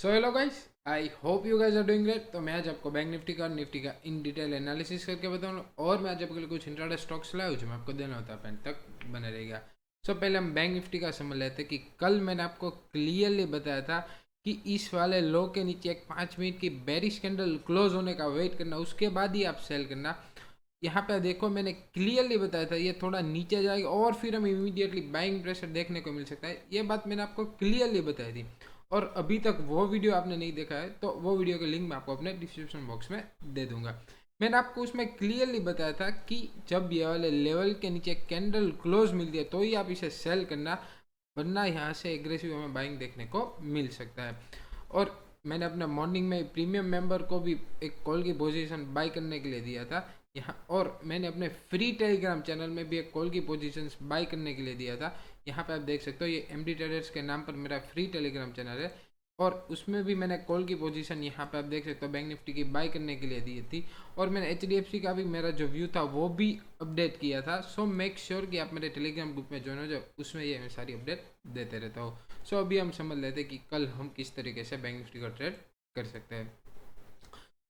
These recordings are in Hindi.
So hello guys, I hope you guys are doing great. तो मैं आज आपको बैंक निफ्टी का निफ्टी का इन डिटेल एनालिसिस करके बताऊंगा और मैं आज आपके लिए कुछ इंट्राडे स्टॉक्स लाया हूं जो मैं आपको देना होता है, एंड तक बने रहेगा। सो पहले हम बैंक निफ्टी का समझ लेते हैं कि कल मैंने आपको क्लियरली बताया था कि इस वाले लो के नीचे एक 5 मिनट की बेरिश कैंडल क्लोज होने का वेट करना, उसके बाद ही आप सेल करना। यहाँ पे देखो मैंने क्लियरली बताया था ये थोड़ा नीचे जाएगा और फिर हमें इमीडिएटली बाइंग प्रेशर देखने को मिल सकता है। ये बात मैंने आपको क्लियरली बताई थी और अभी तक वो वीडियो आपने नहीं देखा है तो वो वीडियो का लिंक मैं आपको अपने डिस्क्रिप्शन बॉक्स में दे दूंगा। मैंने आपको उसमें क्लियरली बताया था कि जब ये वाले लेवल के नीचे कैंडल क्लोज मिलती है तो ही आप इसे सेल करना, वरना यहाँ से एग्रेसिव हमें बाइंग देखने को मिल सकता है। और मैंने अपने मॉर्निंग में प्रीमियम मेंबर को भी एक कॉल की पोजीशन बाई करने के लिए दिया था यहाँ, और मैंने अपने फ्री टेलीग्राम चैनल में भी एक कॉल की पोजीशंस बाई करने के लिए दिया था। यहाँ पे आप देख सकते हो ये एमडी ट्रेडर्स के नाम पर मेरा फ्री टेलीग्राम चैनल है और उसमें भी मैंने कॉल की पोजीशन यहाँ पे आप देख सकते हो बैंक निफ्टी की बाई करने के लिए दी थी। और मैंने एचडीएफसी का भी मेरा जो व्यू था वो भी अपडेट किया था। सो मेक श्योर कि आप मेरे टेलीग्राम ग्रुप में ज्वाइन हो जाओ, उसमें ये मैं सारी अपडेट देते रहता हूँ। सो अभी हम समझ लेते हैं कि कल हम किस तरीके से बैंक निफ्टी का ट्रेड कर सकते हैं।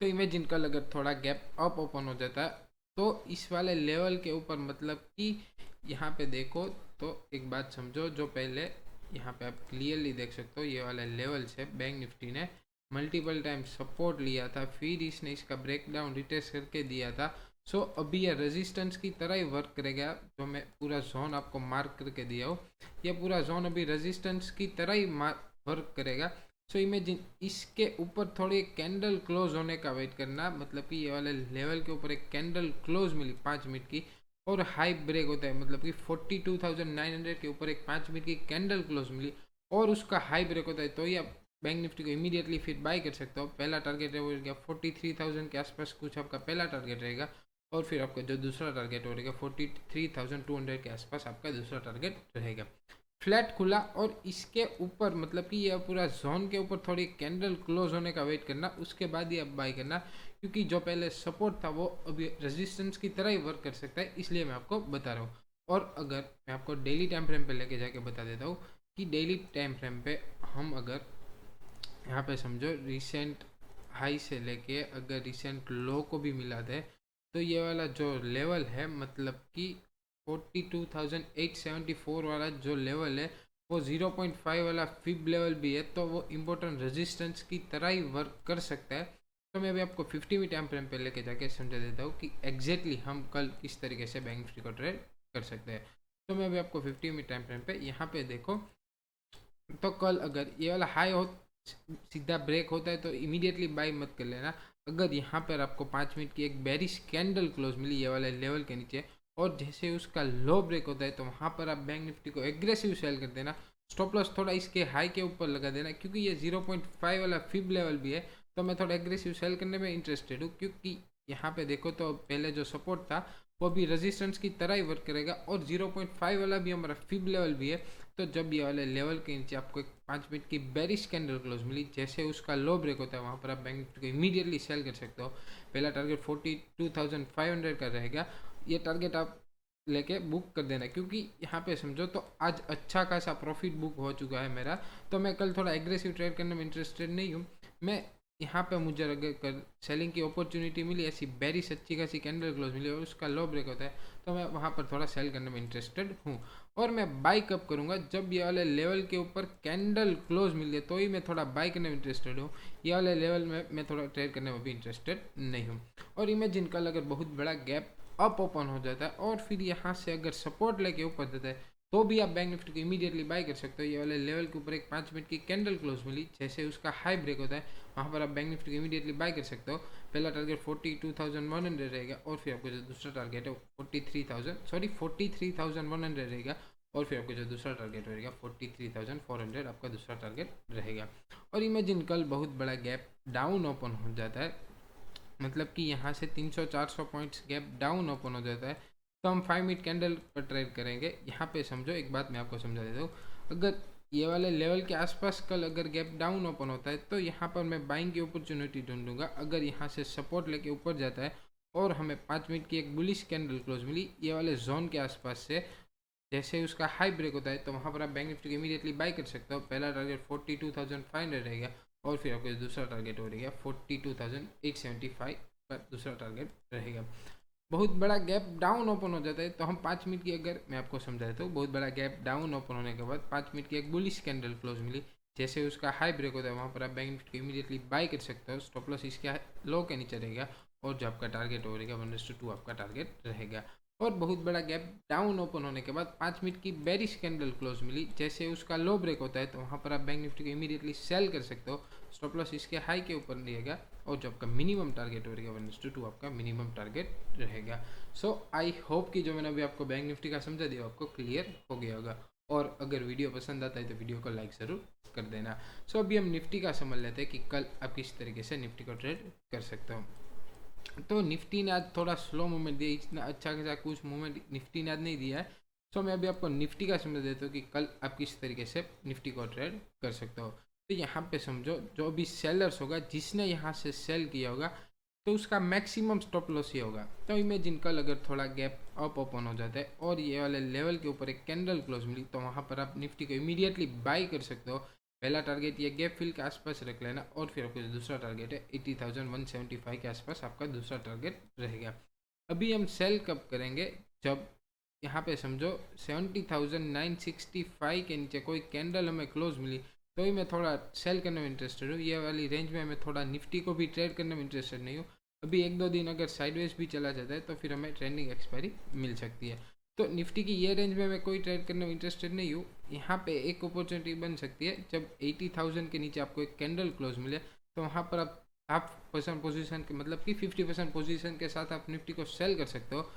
तो इमेजिन कल अगर थोड़ा गैप अप ओपन हो जाता है तो इस वाले लेवल के ऊपर, मतलब कि यहाँ पे देखो तो एक बात समझो, जो पहले यहाँ पे आप क्लियरली देख सकते हो ये वाला लेवल से बैंक निफ्टी ने मल्टीपल टाइम सपोर्ट लिया था, फिर इसने इसका ब्रेकडाउन रिटेस्ट करके दिया था। सो अभी ये रेजिस्टेंस की तरह ही वर्क करेगा। जो मैं पूरा जोन आपको मार्क करके दिया हूँ, ये पूरा जोन अभी रेजिस्टेंस की तरह ही वर्क करेगा। सो इमेजिन इसके ऊपर थोड़ी कैंडल क्लोज होने का वेट करना, मतलब कि ये वाले लेवल के ऊपर एक कैंडल क्लोज मिली 5 मिनट की और हाई ब्रेक होता है, मतलब कि 42,900 के ऊपर एक 5 मिनट की कैंडल क्लोज मिली और उसका हाई ब्रेक होता है तो ये आप बैंक निफ्टी को इमीडिएटली फिर बाय कर सकते हो। पहला टारगेट है वो रहेगा 43,000 के आसपास, कुछ आपका पहला टारगेट रहेगा और फिर आपका जो दूसरा टारगेट हो रहेगा 43,200 के आसपास आपका दूसरा टारगेट रहेगा। फ्लैट खुला और इसके ऊपर, मतलब कि ये पूरा जोन के ऊपर थोड़ी कैंडल क्लोज होने का वेट करना, उसके बाद ही अब बाय करना, क्योंकि जो पहले सपोर्ट था वो अभी रेजिस्टेंस की तरह ही वर्क कर सकता है, इसलिए मैं आपको बता रहा हूँ। और अगर मैं आपको डेली टाइम फ्रेम पे लेके जाके बता देता हूँ कि डेली टाइम फ्रेम पे हम अगर यहाँ पे समझो रिसेंट हाई से लेके अगर रिसेंट लो को भी मिला दे तो ये वाला जो लेवल है, मतलब कि 42,874 वाला जो लेवल है वो 0.5 वाला फिब लेवल भी है, तो वो इम्पोर्टेंट रेजिस्टेंस की तरह ही वर्क कर सकता है। तो मैं अभी आपको 50 मिनट टाइम फ्रेम पे लेके जाके समझा देता हूँ कि एग्जैक्टली हम कल किस तरीके से बैंक निफ्टी को ट्रेड कर सकते हैं। तो मैं अभी आपको 50 मिनट टाइम फ्रेम पे यहाँ पे देखो, तो कल अगर ये वाला हाई हो सीधा ब्रेक होता है तो इमीडिएटली बाई मत कर लेना। अगर यहाँ पर आपको 5 मिनट की एक बेरिश कैंडल क्लोज मिली ये वाले लेवल के नीचे और जैसे उसका लो ब्रेक होता है तो वहाँ पर आप बैंक निफ्टी को एग्रेसिव सेल कर देना। स्टॉप लॉस थोड़ा इसके हाई के ऊपर लगा देना, क्योंकि ये 0.5 वाला फिब लेवल भी है तो मैं थोड़ा एग्रेसिव सेल करने में इंटरेस्टेड हूँ, क्योंकि यहाँ पे देखो तो पहले जो सपोर्ट था वो भी रेजिस्टेंस की तरह ही वर्क करेगा और 0.5 वाला भी हमारा फिब लेवल भी है। तो जब ये वाले लेवल के नीचे आपको एक 5 मिनट की बेरिश कैंडल क्लोज मिली, जैसे उसका लो ब्रेक होता है वहाँ पर आप बैंक निफ्टी को इमीडिएटली सेल कर सकते हो। पहला टारगेट 42,500 का रहेगा, ये टारगेट आप लेके बुक कर देना, क्योंकि यहाँ पे समझो तो आज अच्छा खासा प्रॉफिट बुक हो चुका है मेरा। तो मैं कल थोड़ा एग्रेसिव ट्रेड करने में इंटरेस्टेड नहीं हूँ। मैं यहाँ पे मुझे अगर कर सेलिंग की अपॉर्चुनिटी मिली, ऐसी बेरिश अच्छी खासी कैंडल क्लोज मिली और उसका लो ब्रेक होता है तो मैं वहाँ पर थोड़ा सेल करने में इंटरेस्टेड हूँ। और मैं बाई कब करूँगा, जब ये वाले लेवल के ऊपर कैंडल क्लोज मिल जाए तो ही मैं थोड़ा बाई करने में इंटरेस्टेड हूँ। ये वाले लेवल में मैं थोड़ा ट्रेड करने में भी इंटरेस्टेड नहीं हूँ। और इमेजिन कल अगर बहुत बड़ा गैप अप ओपन हो जाता है और फिर यहाँ से अगर सपोर्ट लेके ऊपर जाता है तो भी आप बैंक निफ्टी को इमीडिएटली बाय कर सकते हो। ये वाले लेवल के ऊपर एक 5 मिनट की कैंडल क्लोज मिली, जैसे उसका हाई ब्रेक होता है वहाँ पर आप बैंक निफ्टी को इमीडिएटली बाय कर सकते हो। पहला टारगेट 42,100 रहेगा और फिर आपको जो दूसरा टारगेट है 43,100 रहेगा और फिर आपका जो दूसरा टारगेट रहेगा 43,400 आपका दूसरा टारगेट रहेगा। और इमेजिन कल बहुत बड़ा गैप डाउन ओपन हो जाता है, मतलब कि यहाँ से 300-400 पॉइंट्स गैप डाउन ओपन हो जाता है तो हम 5 मिनट कैंडल पर ट्रेड करेंगे। यहाँ पे समझो एक बात मैं आपको समझा देता हूँ, अगर ये वाले लेवल के आसपास कल अगर गैप डाउन ओपन होता है तो यहाँ पर मैं बाइंग की अपॉर्चुनिटी ढूंढूंगा। अगर यहाँ से सपोर्ट लेके ऊपर जाता है और हमें 5 मिनट की एक बुलिश कैंडल क्लोज मिली ये वाले जोन के आसपास से, जैसे उसका हाई ब्रेक होता है तो वहाँ पर आप बैंक निफ्टी को इमीडिएटली बाय कर सकते हो। पहला टारगेट 42,500 रहेगा और फिर आपका दूसरा टारगेट हो रहेगा 42,875 पर दूसरा टारगेट रहेगा। बहुत बड़ा गैप डाउन ओपन हो जाता है तो हम 5 मिनट की, अगर मैं आपको समझा देता हूँ, बहुत बड़ा गैप डाउन ओपन होने के बाद 5 मिनट की एक बुलिश कैंडल क्लोज मिली, जैसे उसका हाई ब्रेक होता है वहाँ पर आप बैंक निफ्टी को इमीडिएटली बाय कर सकते हो। स्टॉप लॉस इसके लो के नीचे रहेगा और जो आपका टारगेट हो रहेगा 1:2 आपका टारगेट रहेगा। और बहुत बड़ा गैप डाउन ओपन होने के बाद 5 मिनट की बेरिश कैंडल क्लोज मिली, जैसे उसका लो ब्रेक होता है तो वहाँ पर आप बैंक निफ्टी को इमीडिएटली सेल कर सकते हो। स्टॉप लॉस इसके हाई के ऊपर रहेगा और जो आपका मिनिमम टारगेट हो रहेगा 1:2 आपका मिनिमम टारगेट रहेगा। सो आई होप कि जो मैंने अभी आपको बैंक निफ्टी का समझा दिया आपको क्लियर हो गया होगा। और अगर वीडियो पसंद आता है तो वीडियो को लाइक ज़रूर कर देना। सो अभी हम निफ्टी का समझ लेते हैं कि कल आप किस तरीके से निफ्टी को ट्रेड कर सकते हो। तो निफ्टी ने आज थोड़ा स्लो मूवमेंट दिया, इतना अच्छा खासा कुछ मूवमेंट निफ्टी ने आज नहीं दिया है। सो मैं अभी आपको निफ्टी का समझ देता हूँ कि कल आप किस तरीके से निफ्टी को ट्रेड कर सकते हो। तो यहाँ पे समझो, जो भी सेलर्स होगा, जिसने यहाँ से सेल किया होगा तो उसका मैक्सिमम स्टॉप लॉस ही होगा। तो इमेजिन कल अगर थोड़ा गैप अप ओपन हो जाता है और ये वाले लेवल के ऊपर एक कैंडल क्लोज मिली तो वहाँ पर आप निफ्टी को इमीडिएटली बाई कर सकते हो। पहला टारगेट ये गैप फिल के आसपास रख लेना और फिर आपका जो दूसरा टारगेट है 80,175 के आसपास आपका दूसरा टारगेट रहेगा। अभी हम सेल कब करेंगे, जब यहाँ पे समझो 70,965 के नीचे कोई कैंडल हमें क्लोज मिली तो ही मैं थोड़ा सेल करने में इंटरेस्टेड हूँ। ये वाली रेंज में मैं थोड़ा निफ्टी को भी ट्रेड करने में इंटरेस्टेड नहीं हूँ। अभी 1-2 दिन अगर साइडवेज भी चला जाता है तो फिर हमें ट्रेंडिंग एक्सपायरी मिल सकती है। तो निफ्टी की ये रेंज में मैं कोई ट्रेड करने में इंटरेस्टेड नहीं हूँ। यहाँ पे एक अपॉर्चुनिटी बन सकती है, जब 80,000 के नीचे आपको एक कैंडल क्लोज मिले तो वहाँ पर आप हाफ % पोजीशन के, मतलब कि 50% पोजीशन के साथ आप निफ्टी को सेल कर सकते हो।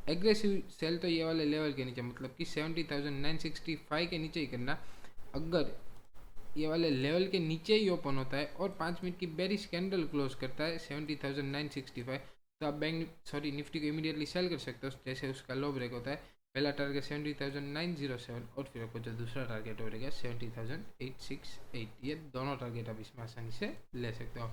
एग्रेसिव सेल तो ये वाले लेवल के नीचे, मतलब कि 70,965 के नीचे ही करना। अगर ये वाले लेवल के नीचे ही ओपन होता है और 5 मिनट की बेरिश कैंडल क्लोज करता है 70,965, तो आप निफ्टी को इमीडिएटली सेल कर सकते हो, जैसे उसका लो ब्रेक होता है। पहला टारगेट 70,907 और फिर आपको जो दूसरा टारगेट हो रहेगा 70,868। ये दोनों टारगेट आप इसमें आसानी से ले सकते हो।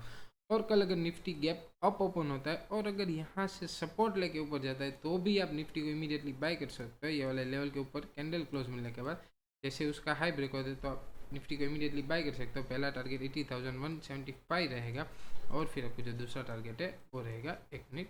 और कल अगर निफ्टी गैप अप ओपन होता है और अगर यहाँ से सपोर्ट लेके ऊपर जाता है तो भी आप निफ्टी को इमीडिएटली बाय कर सकते हो। ये वाले लेवल के ऊपर कैंडल क्लोज मिलने के बाद जैसे उसका हाई ब्रेक होता है तो आप निफ्टी को इमीडिएटली बाय कर सकते हो। पहला टारगेट 80,175 रहेगा और फिर आपको जो दूसरा टारगेट है वो रहेगा, एक मिनट,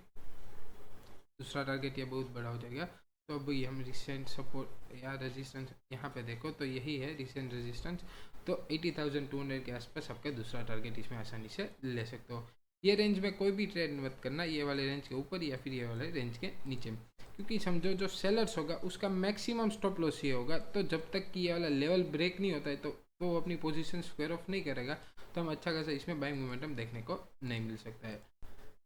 दूसरा टारगेट ये बहुत बड़ा हो जाएगा। तो अभी हम रिसेंट सपोर्ट या रेजिस्टेंस यहाँ पे देखो तो यही है रिसेंट रेजिस्टेंस। तो 80,200 के आसपास आपका दूसरा टारगेट इसमें आसानी से ले सकते हो। ये रेंज में कोई भी ट्रेड मत करना, ये वाले रेंज के ऊपर या फिर ये वाले रेंज के नीचे, क्योंकि समझो जो सेलर्स होगा उसका मैक्सिमम स्टॉप लॉस ही होगा। तो जब तक कि ये वाला लेवल ब्रेक नहीं होता है तो वो अपनी पोजीशन स्क्वायर ऑफ नहीं करेगा, तो हम अच्छा खासा इसमें बाइंग मोमेंटम देखने को नहीं मिल सकता है।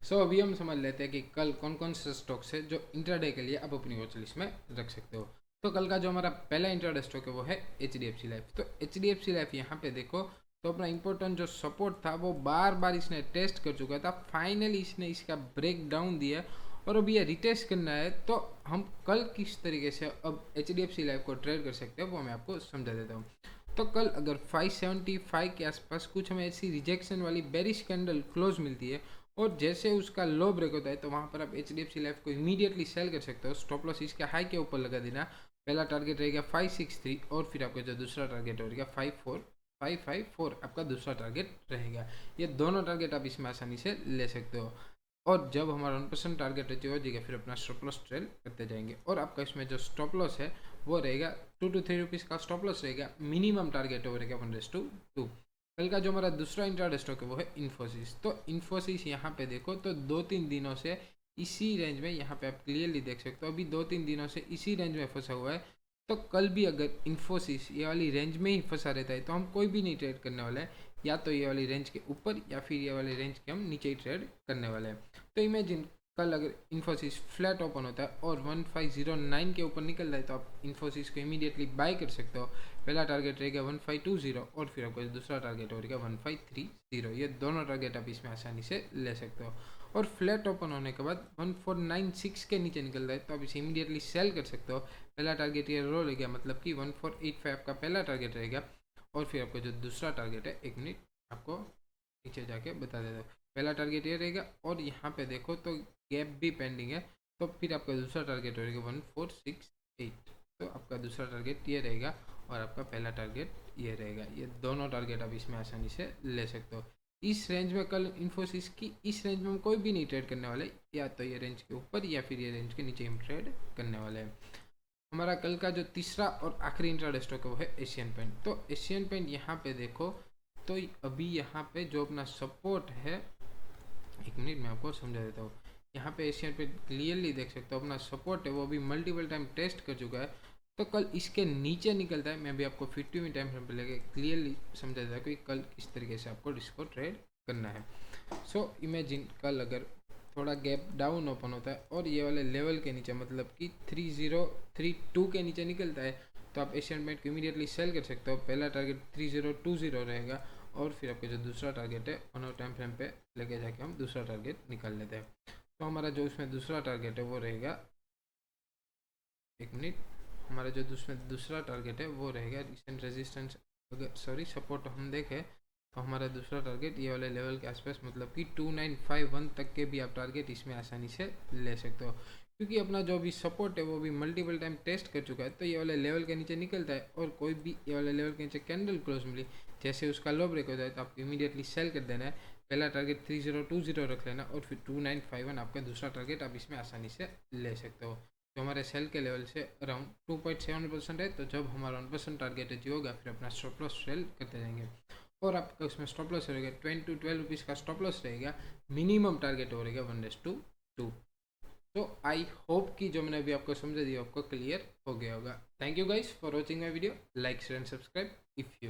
सो अभी हम समझ लेते हैं कि कल कौन कौन से स्टॉक्स है जो इंट्राडे के लिए आप अपनी वॉच लिस्ट में रख सकते हो। तो कल का जो हमारा पहला इंट्राडे स्टॉक है वो है HDFC लाइफ। तो HDFC लाइफ यहाँ पे देखो तो अपना इंपॉर्टेंट जो सपोर्ट था वो बार बार इसने टेस्ट कर चुका था, फाइनली इसने इसका ब्रेक डाउन दिया और अब ये रिटेस्ट करना है। तो हम कल किस तरीके से अब HDFC लाइफ को ट्रेड कर सकते हैं वो मैं आपको समझा देता हूँ। तो कल अगर 575 के आसपास कुछ हमें ऐसी रिजेक्शन वाली बेरिश कैंडल क्लोज मिलती है और जैसे उसका लो ब्रेक होता है तो वहाँ पर आप HDFC लाइफ को इमीडिएटली सेल कर सकते हो। स्टॉप लॉस इसके हाई के ऊपर लगा देना। पहला टारगेट रहेगा 563 और फिर आपका जो दूसरा टारगेट रहेगा 54554 आपका दूसरा टारगेट रहेगा। ये दोनों टारगेट आप इसमें आसानी से ले सकते हो। और जब हमारा 1% टारगेट अचीव हो जाएगा फिर अपना स्टॉप लॉस ट्रेल करते जाएंगे। और आपका इसमें जो स्टॉप लॉस है वो रहेगा 2 to 3 रुपीज़ का स्टॉप लॉस रहेगा। मिनिमम टारगेट हो रहेगा 1:2। कल का जो हमारा दूसरा इंट्राडे स्टॉक है वो है इन्फोसिस। तो इन्फोसिस यहाँ पे देखो तो 2-3 दिनों से इसी रेंज में, यहाँ पे आप क्लियरली देख सकते हो, अभी 2-3 दिनों से इसी रेंज में फंसा हुआ है। तो कल भी अगर इन्फोसिस ये वाली रेंज में ही फंसा रहता है तो हम कोई भी नहीं ट्रेड करने वाला है, या तो ये वाली रेंज के ऊपर या फिर ये वाली रेंज के हम नीचे ही ट्रेड करने वाले हैं। तो इमेजिन कल अगर इन्फोसिस फ्लैट ओपन होता है और 1509 के ऊपर निकल जाए तो आप इन्फोसिस को इमीडिएटली बाय कर सकते हो। पहला टारगेट रहेगा 1520 और फिर आपको दूसरा टारगेट रहेगा 1530। ये दोनों टारगेट आप इसमें आसानी से ले सकते हो। और फ्लैट ओपन होने के बाद 1496 के नीचे निकल जाए तो आप इसे इमीडिएटली सेल कर सकते हो। पहला टारगेट ये रो रहेगा, मतलब कि 1485 का पहला टारगेट रहेगा और फिर आपको जो दूसरा टारगेट है, एक मिनट आपको नीचे जाके बता देता हूँ। पहला टारगेट ये रहेगा और यहाँ पे देखो तो गैप भी पेंडिंग है, तो फिर आपका दूसरा टारगेट रहेगा 1468। तो आपका दूसरा टारगेट ये रहेगा और आपका पहला टारगेट ये रहेगा। ये दोनों टारगेट आप इसमें आसानी से ले सकते हो। इस रेंज में कल इन्फोसिस की इस रेंज में हम कोई भी नहीं ट्रेड करने वाले, या तो ये रेंज के ऊपर या फिर ये रेंज के नीचे हम ट्रेड करने वाले हैं। हमारा कल का जो तीसरा और आखिरी इंट्राडे स्टॉक है वो है एशियन पेंट। तो एशियन पेंट यहाँ पे देखो तो अभी यहाँ पे जो अपना सपोर्ट है, एक मिनट मैं आपको समझा देता हूँ। यहाँ पे एशियन पेंट क्लियरली देख सकते हो अपना सपोर्ट है वो अभी मल्टीपल टाइम टेस्ट कर चुका है। तो कल इसके नीचे निकलता है, मैं भी आपको 50 टाइम फ्रेम पे लेके क्लियरली समझा देता हूँ कि कल किस तरीके से आपको इसको ट्रेड करना है। सो इमेजिन कल अगर थोड़ा गैप डाउन ओपन होता है और ये वाले लेवल के नीचे मतलब कि 3032 के नीचे निकलता है, तो आप एशियन पेंट को इमीडिएटली सेल कर सकते हो। पहला टारगेट 3020 रहेगा और फिर आपका जो दूसरा टारगेट है 1 आवर टाइम फ्रेम पे लेके जाके हम दूसरा टारगेट निकाल लेते हैं। तो हमारा जो उसमें दूसरा टारगेट है वो रहेगा, एक मिनट, हमारा जो दूसरा टारगेट है वो रहेगा रिसेंट रेजिस्टेंस, अगर सॉरी सपोर्ट हम देखें तो हमारा दूसरा टारगेट ये वाले लेवल के आसपास मतलब कि 2951 तक के भी आप टारगेट इसमें आसानी से ले सकते हो, क्योंकि अपना जो भी सपोर्ट है वो भी मल्टीपल टाइम टेस्ट कर चुका है। तो ये वाले लेवल के नीचे निकलता है और कोई भी ये वाले लेवल के नीचे कैंडल क्लोज मिली, जैसे उसका लो ब्रेक हो जाए तो आपको इमीडिएटली सेल कर देना है। पहला टारगेट 3020 रख लेना और फिर 2951 आपका दूसरा टारगेट आप इसमें आसानी से ले सकते हो। जो हमारे सेल के लेवल से अराउंड 2.7% है, तो जब हमारा 1% टारगेट अचीव होगा फिर अपना स्टॉप लॉस सेल करते जाएंगे। और आपका उसमें स्टॉप लॉस रहेगा 10 to 12 रुपीज़ का स्टॉप लॉस रहेगा। मिनिमम टारगेट हो रहेगा 1:2। तो आई होप कि जो मैंने अभी आपको समझा दिया आपको क्लियर हो गया होगा। Thank you guys for watching my video. Like share and subscribe if you like.